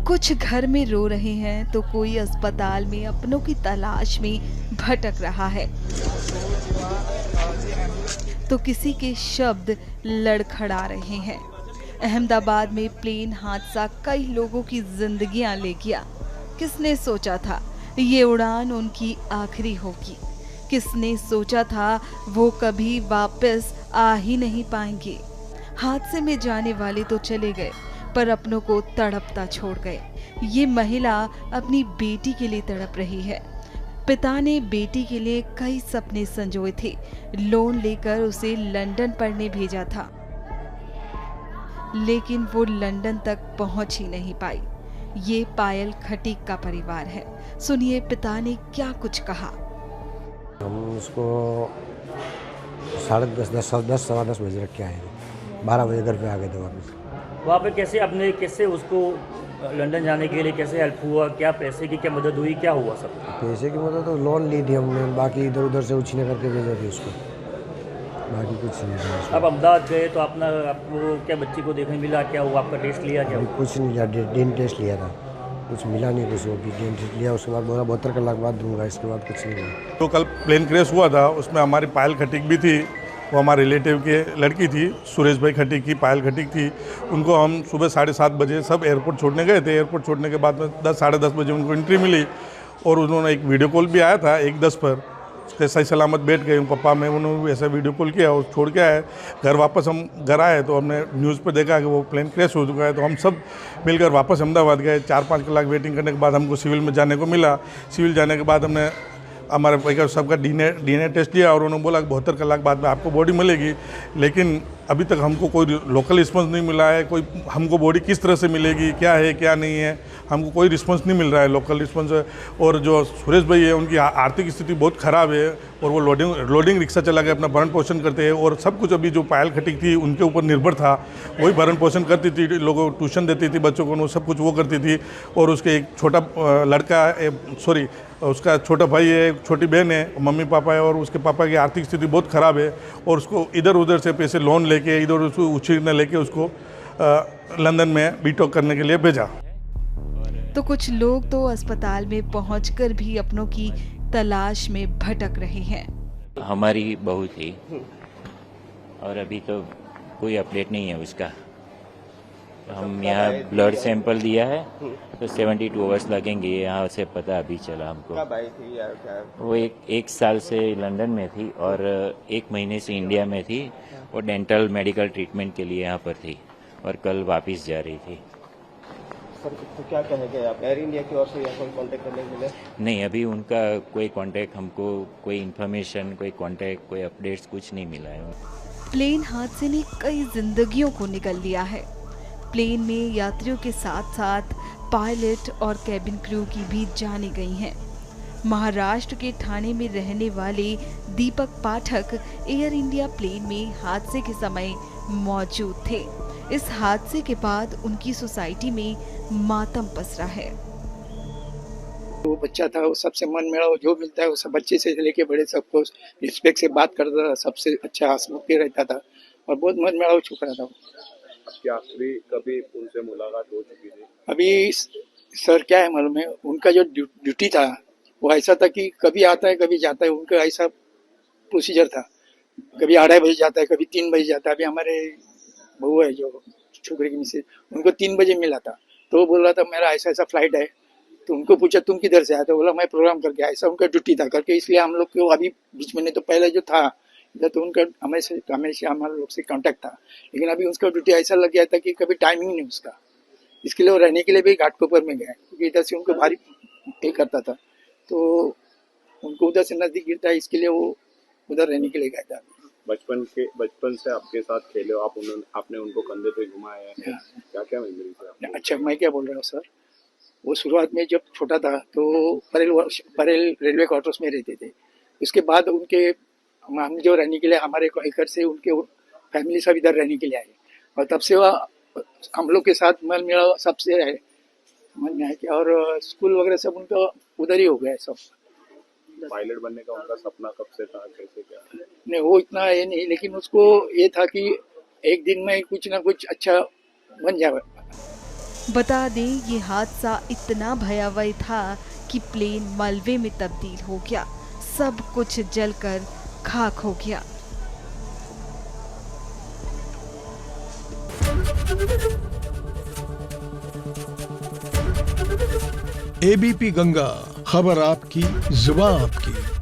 कुछ घर में रो रहे हैं तो कोई अस्पताल में अपनों की तलाश में भटक रहा है, तो किसी के शब्द लड़खड़ा रहे हैं। अहमदाबाद में प्लेन हादसा कई लोगों की जिंदगियां ले गया। किसने सोचा था ये उड़ान उनकी आखिरी होगी? किसने सोचा था वो कभी वापस आ ही नहीं पाएंगे? हादसे में जाने वाले तो चले गए, पर अपनों को तड़पता छोड़ गए। ये महिला अपनी बेटी के लिए तड़प रही है। पिता ने बेटी के लिए कई सपने संजोए थे। लोन लेकर उसे लंदन पढ़ने भेजा था, लेकिन वो लंदन तक पहुंच ही नहीं पाई। ये पायल खटीक का परिवार है। सुनिए पिता ने क्या कुछ कहा। हम उसको 10:30 सवा 10 बजे रख के आए थे। 12 बजे घर पे आ गए थे वापस। वहाँ पे कैसे उसको लंदन जाने के लिए कैसे हेल्प हुआ? क्या पैसे की क्या मदद हुई? क्या हुआ सब? पैसे की मदद तो लोन ली थी हमने, बाकी इधर उधर से उछीने करके भेजे थे उसको, बाकी कुछ नहीं था उसमें। आप अहमदाबाद गए तो आपको क्या बच्ची को देखने मिला? क्या हुआ? आपका टेस्ट लिया? क्या हुआ? कुछ नहीं लिया, डीएनए टेस्ट लिया था, कुछ मिला नहीं किसी को भी। डीएनए टेस्ट लिया, उसके बाद बोला 72 कलाक बाद दूंगा, इसके बाद कुछ नहीं हुआ। तो कल प्लेन क्रैश हुआ था, उसमें हमारी पायल खटीक भी थी। वो हमारे रिलेटिव के लड़की थी, सुरेश भाई खटीक की पायल खटीक थी। उनको हम सुबह 7:30 बजे सब एयरपोर्ट छोड़ने गए थे। एयरपोर्ट छोड़ने के बाद में 10 साढ़े 10 बजे उनको एंट्री मिली और उन्होंने एक वीडियो कॉल भी आया था 1:10 पर। उसके सही सलामत बैठ गए पप्पा में, उन्होंने भी ऐसा वीडियो कॉल किया और छोड़ के आए। घर वापस हम घर आए तो हमने न्यूज़ पर देखा कि वो प्लेन क्रैश हो चुका है। तो हम सब मिलकर वापस अहमदाबाद गए। 4-5 कलाक वेटिंग करने के बाद हमको सिविल में जाने को मिला। सिविल जाने के बाद हमने हमारे भाई का सबका डीएनए टेस्ट लिया और उन्होंने बोला कि 72 कलाक बाद में आपको बॉडी मिलेगी। लेकिन अभी तक हमको कोई लोकल रिस्पॉन्स नहीं मिला है। कोई हमको बॉडी किस तरह से मिलेगी, क्या है क्या नहीं है, हमको कोई रिस्पॉन्स नहीं मिल रहा है, लोकल रिस्पॉन्स। और जो सुरेश भाई है उनकी आर्थिक स्थिति बहुत ख़राब है और वो लोडिंग रिक्शा चला के अपना भरण पोषण करते हैं। और सब कुछ अभी जो पायल खटीक थी उनके ऊपर निर्भर था, वही भरण पोषण करती थी, लोगों को ट्यूशन देती थी, बच्चों को सब कुछ वो करती थी। और उसके एक छोटा लड़का उसका छोटा भाई है, एक छोटी बहन है, मम्मी पापा है और उसके पापा की आर्थिक स्थिति बहुत ख़राब है। और उसको इधर उधर से पैसे लोन लेके इधर उसको उछीने लेके उसको लंदन में बीटॉक करने के लिए भेजा। तो कुछ लोग तो अस्पताल में पहुंचकर भी अपनों की तलाश में भटक रहे हैं। हमारी बहू थी और अभी तो कोई अपडेट नहीं है उसका। हम यहाँ ब्लड सैंपल दिया है तो 72 आवर्स लगेंगे, यहाँ से पता अभी चला हमको। कब आई थी या क्या? वो एक साल से लंदन में थी और 1 महीने से इंडिया में थी और डेंटल मेडिकल ट्रीटमेंट के लिए यहाँ पर थी और कल वापस जा रही थी। सर तो क्या कहेंगे आप, एयर इंडिया की ओर से या कोई कांटेक्ट करने के लिए? नहीं, अभी उनका कोई कांटेक्ट, हमको कोई इन्फॉर्मेशन, कोई कांटेक्ट, कोई अपडेट्स कुछ नहीं मिला है। प्लेन हादसे ने कई जिंदगियों को निगल लिया है। प्लेन में यात्रियों के साथ साथ पायलट और कैबिन क्रू की भी जानें गई हैं। महाराष्ट्र के ठाणे में रहने वाले दीपक पाठक एयर इंडिया प्लेन में हादसे के समय मौजूद थे। इस हादसे के बाद उनकी सोसाइटी में मातम पसरा है। वो बच्चा था, वो सबसे मन मेरा जो मिलता है वो सब बच्चे से लेके बड़े सबको रिस्पेक्ट से बात करता था, सबसे अच्छा हंसमुख के रहता था और बहुत मन मेरा छुप रहा था। क्या आखिरी कभी उनसे मुलाकात हो चुकी थी? अभी सर क्या है मालूम है, उनका जो ड्यूटी था वो ऐसा था कि कभी आता है कभी जाता है, उनका ऐसा प्रोसीजर था। कभी 2:30 बजे जाता है, कभी 3 बजे जाता है। अभी हमारे बहू है जो छोकरे की मिसेज, उनको 3 बजे मिला था तो वो बोल रहा था मेरा ऐसा ऐसा फ्लाइट है। तो उनको पूछा तुम किधर से आए? तो बोला मैं प्रोग्राम करके आया। ऐसा उनका ड्यूटी था करके, इसलिए हम लोग को अभी बीच में नहीं तो पहले जो था तो उनका हमेशा हमारे लोग से कांटेक्ट था। लेकिन अभी उसका ड्यूटी ऐसा लग गया था कि कभी टाइमिंग नहीं उसका, इसके लिए वो रहने के लिए भी घाटकोपर में गए क्योंकि इधर से उनको भारी पे करता था तो उनको उधर से नजदीक गिरता है, इसके लिए वो उधर रहने के लिए गया था। बचपन से आपके साथ खेले हो, आपने उनको कंधे पे घुमाया है, क्या क्या मेमोरी है? अच्छा, मैं क्या बोल रहा हूँ सर, वो शुरुआत में जब छोटा था तो परेल रेलवे क्वार्टर्स में रहते थे। उसके बाद उनके हम जो रहने के लिए हमारे घर से उनके फैमिली सब इधर रहने के लिए आए और तब से वह हम लोग के साथ मन मेरा सबसे है मन में है कि और स्कूल वगैरह सब उनका उधर ही हो गया है सब। पायलट बनने का उनका सपना कब से था, कैसे क्या? नहीं वो इतना ये नहीं, लेकिन उसको ये था कि एक दिन में कुछ ना कुछ अच्छा बन जाए। बता दें ये हादसा इतना भयावह था कि प्लेन मलबे में तब्दील हो गया, सब कुछ जलकर खाक हो गया। एबीपी गंगा, खबर आपकी, जुबान आपकी।